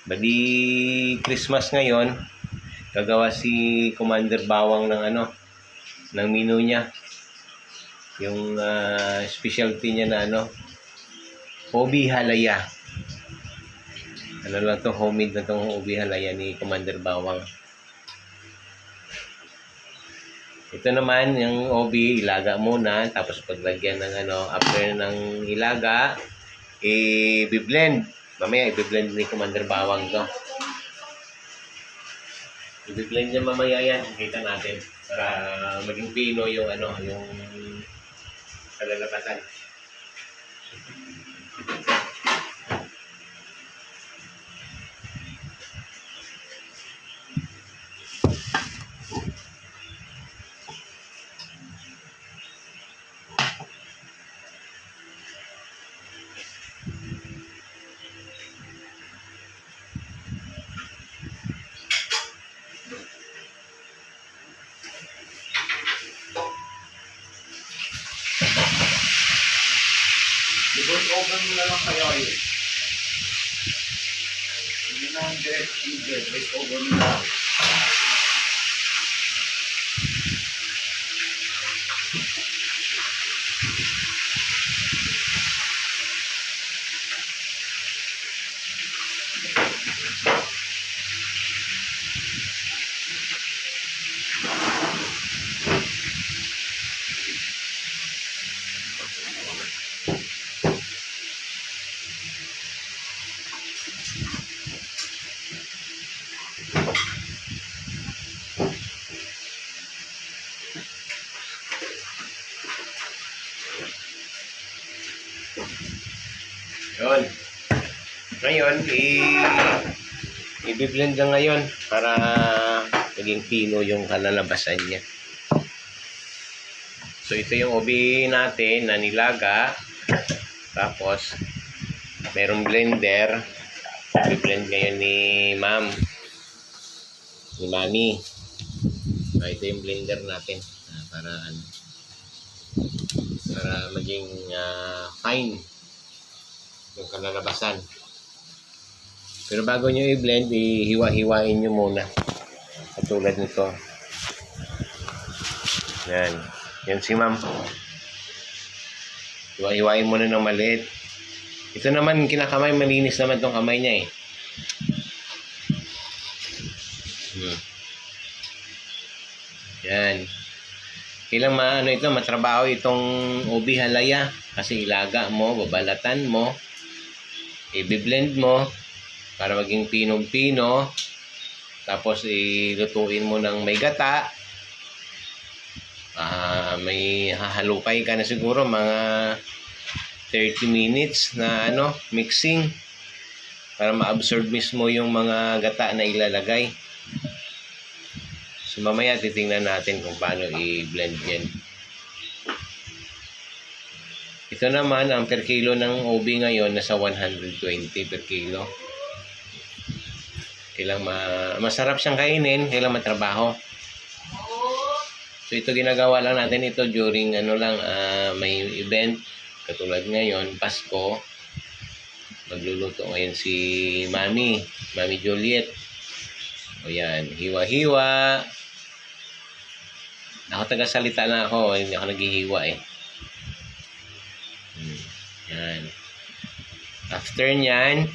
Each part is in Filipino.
Bali Christmas ngayon, gagawa si Commander Bawang ng ng menu niya. Yung specialty niya na Ubi Halaya. Ano lang to, homemade na tong Ubi Halaya ni Commander Bawang. Ito naman, yung ubi, ilaga muna. Tapos paglagyan ng after ng ilaga, i-blend. Mamaya, i-blend ni Commander Bawang to. I-blend niya mamaya yan. Kita natin. Para maging pino yung yung kalalabasan. I-voice over mo na lang kayo yun. Hindi na ang direct feeder. Voice over mo na. Yun. Ngayon, i-blend na ngayon para maging pino yung kalalabasan niya. So, ito yung ubi natin na nilaga. Tapos, merong blender. I-blend ngayon ni Mami. So, ito yung blender natin. Para maging fine yung kalalabasan. Pero bago nyo i-blend, ihiwa-hiwain nyo muna. Katulad nito. Yan. Yan si Ma'am. Hiwa-hiwain muna ng maliit. Ito naman, kinakamay, malinis naman tong kamay niya eh. Yan. Kailang matrabaho itong ubi halaya. Kasi ilaga mo, babalatan mo, i-blend mo para maging pinong-pino. Tapos ilutuin mo ng may gata. May hahalukay ka na siguro mga 30 minutes na mixing para ma-absorb mismo yung mga gata na ilalagay. So mamaya titingnan natin kung paano i-blend yan. Ito naman, ang per kilo ng ubi ngayon nasa 120 per kilo. Kailang masarap siyang kainin, kailang matrabaho. So ito ginagawa lang natin ito during may event. Katulad ngayon, Pasko. Magluluto ngayon si Mami Juliet. O yan, hiwa-hiwa. Ako taga-salita na ako, hindi ako naghihiwa eh. Yan. After nyan,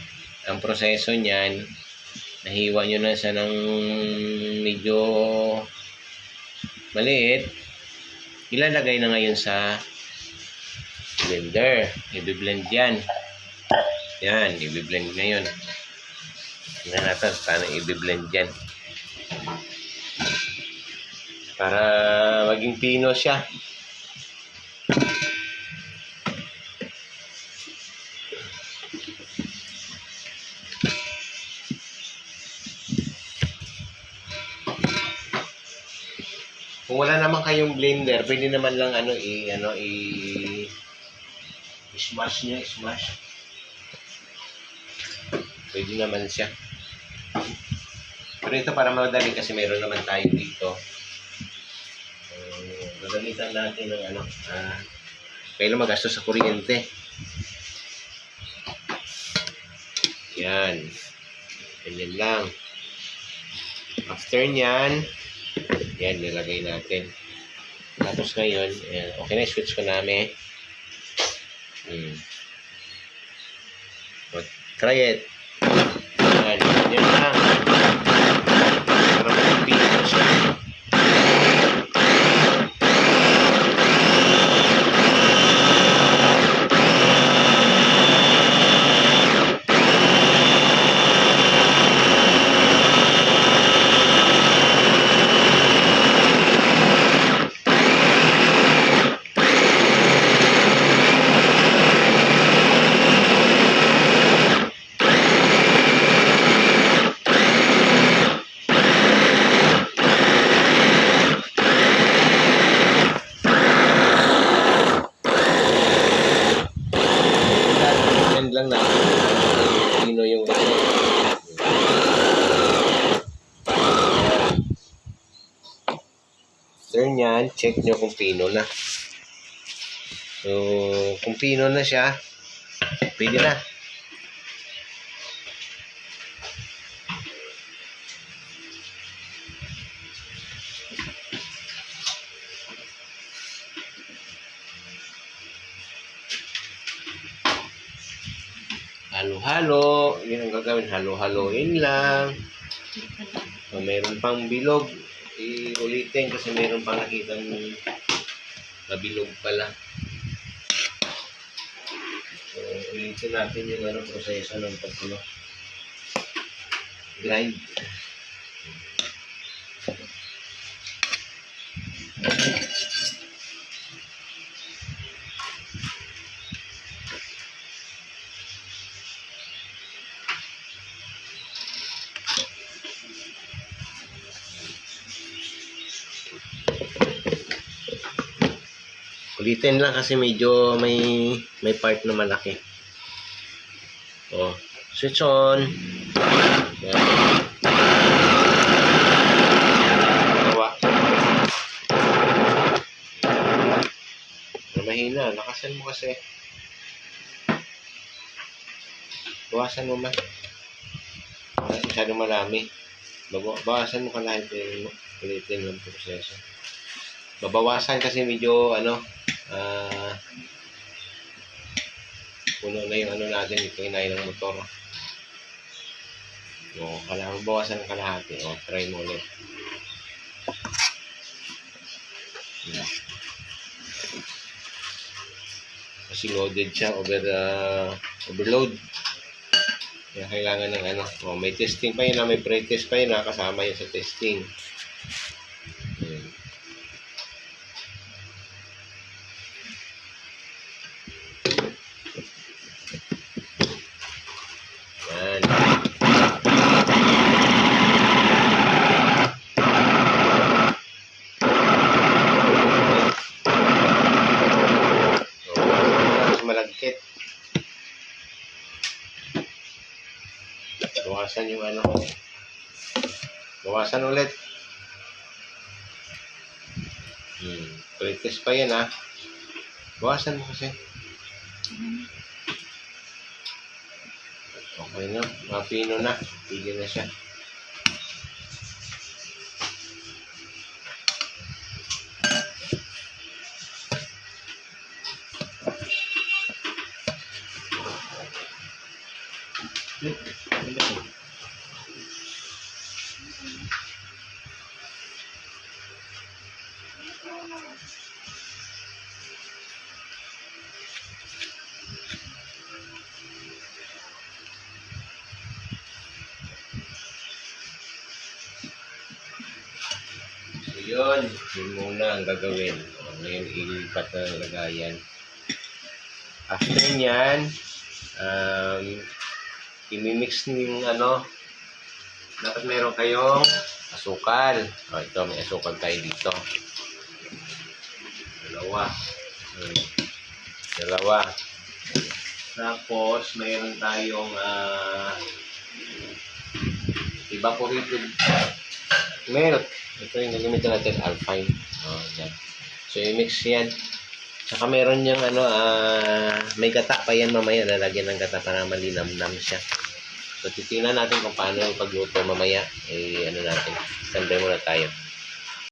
ang proseso nyan, nahiwa nyo na siya ng medyo maliit. Ilalagay na ngayon sa blender. I-blend yan. Yan, i-blend ngayon. Tingnan natin paano i-blend yan. Para maging pino siya. Kung wala naman kayong blender, pwede naman lang i-smash niya, smash. Pwede naman siya. Pero ito para madali kasi meron naman tayo dito. Gagamitan natin ng kailan magastos sa kuryente. Yan. Ganyan lang. After nyan, yan, nilagay natin. Tapos ngayon, okay na, switch ko namin. Try it. Yan, yan lang. Para mag-pino siya. Yan lang na. Pino yung turn yan, check nyo kung pino na. So, kung pino na siya, pwede na. Halo-halo. Yun ang gagawin. Halo-haloin lang. So, mayroon pang bilog. Ulitin kasi mayroon pang nakitang nabilog pala. So, ulitin natin yung proseso ng pagkulo. Grind. Ulitin lang kasi medyo may part na malaki. Oh, switch on. Yan. Gawa. Mahina, lakasan mo kasi. Bawasan mo man. Masyado marami. Bawasan mo kalahati mo. Ulitin lang proseso. Babawasan kasi medyo puno na yung natin, ito inayin ng motor. O, bawasan ng kalahati. O, try mo ulit. Yeah. Kasi loaded siya, overload. Kaya kailangan ng may testing pa yun, may pre-test pa yun, kasama yun sa testing. Yan. So, malagkit. Bawasan yung bawasan ulit. Pre-test pa yan bawasan mo kasi. Okay na, mapino na. Pili na siya. Yun muna ang gagawin. Ngayon, ilipat na ang lagayan. After nyan, imimix yung dapat meron kayong asukal. Ito, may asukal tayo dito. Dalawa. Tapos, mayroon tayong evaporated milk. Ito yung gagamitin natin, Alpine. Yan. So, i-mix yan. Saka meron yung may gata pa yan mamaya. Lalagyan ng gata para malinamnam siya. So, titingnan natin kung paano yung pagluto mamaya. Ano natin, standby muna tayo.